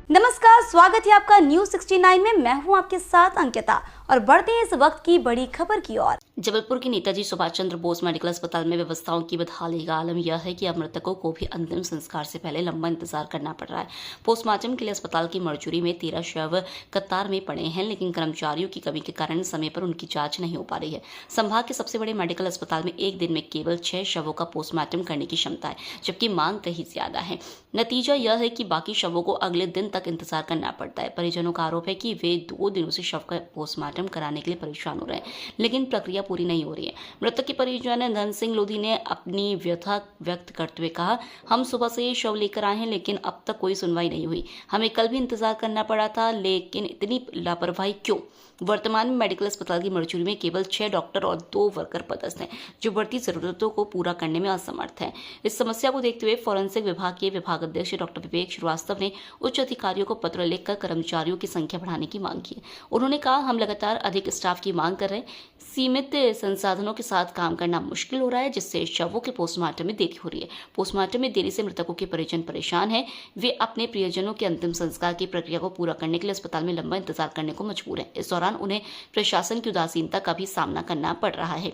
नमस्कार, स्वागत है आपका न्यूज 69 में। मैं हूं आपके साथ अंकिता और बढ़ते हैं इस वक्त की बड़ी खबर की ओर। जबलपुर के नेताजी सुभाष चंद्र बोस मेडिकल अस्पताल में व्यवस्थाओं की बदहाली का आलम यह है कि अब मृतकों को भी अंतिम संस्कार से पहले लंबा इंतजार करना पड़ रहा है। पोस्टमार्टम के लिए अस्पताल की मरचुरी में 13 शव कतार में पड़े हैं, लेकिन कर्मचारियों की कमी के कारण समय पर उनकी जांच नहीं हो पा रही है। संभाग के सबसे बड़े मेडिकल अस्पताल में एक दिन में केवल 6 शवों का पोस्टमार्टम करने की क्षमता है, जबकि मांग कहीं ज्यादा है। नतीजा यह है कि बाकी शवों को अगले दिन तक इंतजार करना पड़ता है। परिजनों का आरोप है कि वे 2 दिनों से शव का पोस्टमार्टम कराने के लिए परेशान हो रहे हैं, लेकिन प्रक्रिया पूरी नहीं हो रही है। मृतक के परिजन धन सिंह लोधी ने अपनी व्यथा व्यक्त करते हुए कहा, हम सुबह से शव लेकर आए हैं, लेकिन अब तक कोई सुनवाई नहीं हुई। हमें कल भी इंतजार करना पड़ा था, लेकिन इतनी लापरवाही क्यों? वर्तमान में मेडिकल अस्पताल की मरचुरी में केवल 6 डॉक्टर और 2 वर्कर पदस्थ हैं, जो बढ़ती जरूरतों को पूरा करने में असमर्थ हैं। इस समस्या को देखते हुए फॉरेंसिक विभाग के विभागाध्यक्ष डॉक्टर विवेक श्रीवास्तव ने उच्च अधिकारियों को पत्र लिखकर कर्मचारियों की संख्या बढ़ाने की मांग की। उन्होंने कहा, हम लगातार अधिक स्टाफ की मांग कर रहे हैं। सीमित संसाधनों के साथ काम करना मुश्किल हो रहा है, जिससे शवों के पोस्टमार्टम में देरी हो रही है। पोस्टमार्टम में देरी से मृतकों के परिजन परेशान हैं। वे अपने प्रियजनों के अंतिम संस्कार की प्रक्रिया को पूरा करने के लिए अस्पताल में लंबा इंतजार करने को मजबूर हैं। इस दौरान उन्हें प्रशासन की उदासीनता का भी सामना करना पड़ रहा है।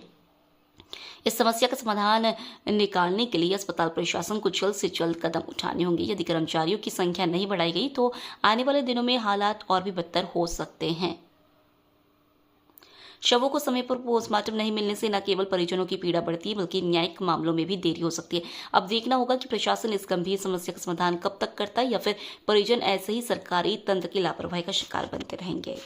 इस समस्या का समाधान निकालने के लिए अस्पताल प्रशासन को जल्द से जल्द कदम उठाने होंगे। यदि कर्मचारियों की संख्या नहीं बढ़ाई गई तो आने वाले दिनों में हालात और भी बदतर हो सकते हैं। शवों को समय पर पोस्टमार्टम नहीं मिलने से न केवल परिजनों की पीड़ा बढ़ती है, बल्कि न्यायिक मामलों में भी देरी हो सकती है। अब देखना होगा कि प्रशासन इस गंभीर समस्या का समाधान कब तक करता है, या फिर परिजन ऐसे ही सरकारी तंत्र की लापरवाही का शिकार बनते रहेंगे।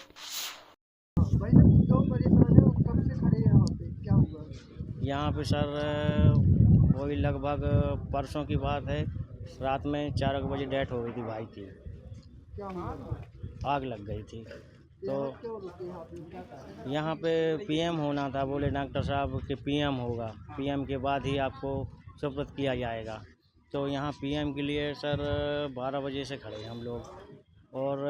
यहाँ पे सर वही लगभग परसों की बात है, रात में 4 बजे डेथ हो गई थी भाई की। आग लग गई थी। तो यहाँ पे पीएम होना था, बोले डॉक्टर साहब कि पीएम होगा, पीएम के बाद ही आपको सुपुर्द किया जाएगा। तो यहाँ पीएम के लिए सर 12 बजे से खड़े हैं हम लोग, और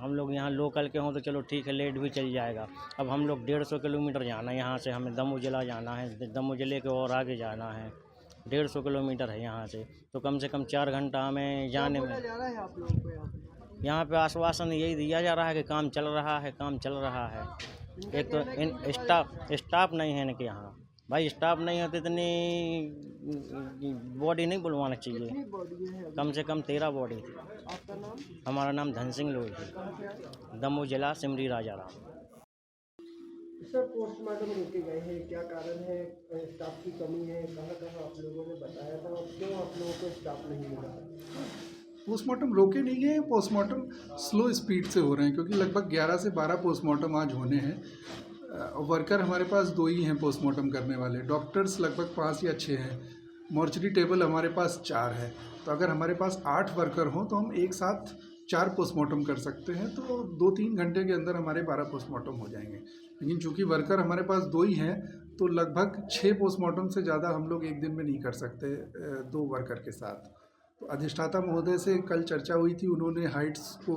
हम लोग यहाँ लोकल के हों तो चलो ठीक है, लेट भी चल जाएगा। अब हम लोग 150 किलोमीटर जाना है यहाँ से, हमें दमोह जिला जाना है, दमोह जिले के और आगे जाना है। 150 किलोमीटर है यहाँ से, तो कम से कम 4 घंटा हमें जाने में। यहाँ पे आश्वासन यही दिया जा रहा है कि काम चल रहा है, काम चल रहा है। एक तो इन स्टाफ नहीं है इनके यहाँ। भाई स्टाफ नहीं है तो इतनी बॉडी नहीं बुलवाना चाहिए। कम से कम 13 बॉडी थी। आपका नाम? हमारा नाम धन सिंह लोधी, दमोह जिला सिमरी राजाराम। सर, पोस्टमार्टम रोके गए हैं, क्या कारण है? स्टाफ की कमी है? कहाँ आप लोगों ने बताया था और क्यों आप लोगों को स्टाफ नहीं मिला? पोस्टमार्टम रोके नहीं गए, पोस्टमार्टम स्लो स्पीड से हो रहे हैं, क्योंकि लगभग 11 से 12 पोस्टमार्टम आज होने हैं। वर्कर हमारे पास 2 ही हैं पोस्टमार्टम करने वाले, डॉक्टर्स लगभग 5 या 6 हैं, मॉर्चरी टेबल हमारे पास 4 है। तो अगर हमारे पास 8 वर्कर हों तो हम एक साथ 4 पोस्टमार्टम कर सकते हैं, तो 2-3 घंटे के अंदर हमारे 12 पोस्टमार्टम हो जाएंगे। लेकिन चूँकि वर्कर हमारे पास 2 ही हैं, तो लगभग 6 पोस्टमार्टम से ज़्यादा हम लोग एक दिन में नहीं कर सकते 2 वर्कर के साथ। तो अधिष्ठाता महोदय से कल चर्चा हुई थी, उन्होंने हाइट्स को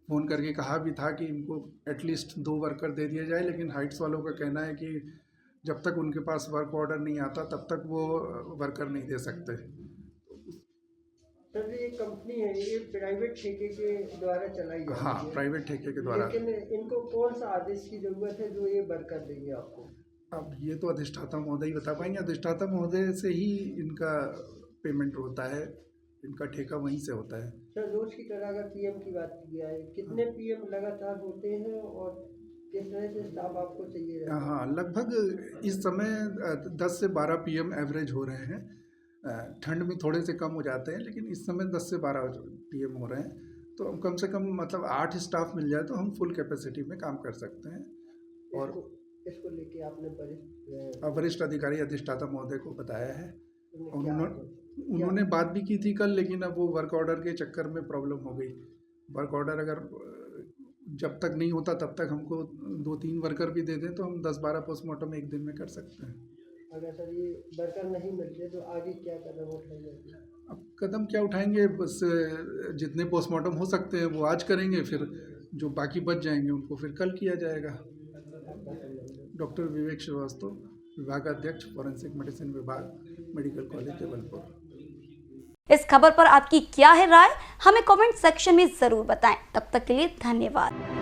फ़ोन करके कहा भी था कि इनको एटलीस्ट 2 वर्कर दे दिया जाए, लेकिन हाइट्स वालों का कहना है कि जब तक उनके पास वर्क ऑर्डर नहीं आता तब तक वो वर्कर नहीं दे सकते। सर, ये कंपनी है, ये प्राइवेट ठेके के द्वारा चलाई जाती है? हाँ, प्राइवेट ठेके के द्वारा। लेकिन इनको कौन सा आदेश की ज़रूरत है जो ये वर्कर देंगे आपको? अब ये तो अधिष्ठाता महोदय ही बता पाएंगे। अधिष्ठाता महोदय से ही इनका पेमेंट होता है, इनका ठेका वहीं से होता है। सर, रोज की तरह अगर पीएम की बात की जाए, कितने पीएम लगातार होते हैं और किस तरह से स्टाफ आपको चाहिए रहता है? हाँ, लगभग इस समय 10 से 12 पीएम एवरेज हो रहे हैं। ठंड में थोड़े से कम हो जाते हैं, लेकिन इस समय 10 से 12 पीएम हो रहे हैं। तो कम से कम मतलब 8 स्टाफ मिल जाए तो हम फुल कैपेसिटी में काम कर सकते हैं। और इसको लेके आपने वरिष्ठ अधिकारी अधिष्ठाता महोदय को बताया है। उन्होंने क्या? बात भी की थी कल, लेकिन अब वो वर्क ऑर्डर के चक्कर में प्रॉब्लम हो गई। वर्क ऑर्डर अगर जब तक नहीं होता तब तक हमको 2-3 वर्कर भी दे दें तो हम 10-12 पोस्टमार्टम एक दिन में कर सकते हैं। अगर सर ये वर्कर नहीं मिलते तो आगे क्या कदम उठाएंगे? अब कदम क्या उठाएंगे, बस जितने पोस्टमार्टम हो सकते हैं वो आज करेंगे, फिर जो बाकी बच जाएंगे उनको फिर कल किया जाएगा। डॉक्टर विवेक श्रीवास्तव, विभागाध्यक्ष, फॉरेंसिक मेडिसिन विभाग, मेडिकल कॉलेज जबलपुर। इस खबर पर आपकी क्या है राय, हमें कमेंट सेक्शन में जरूर बताएं। तब तक के लिए धन्यवाद।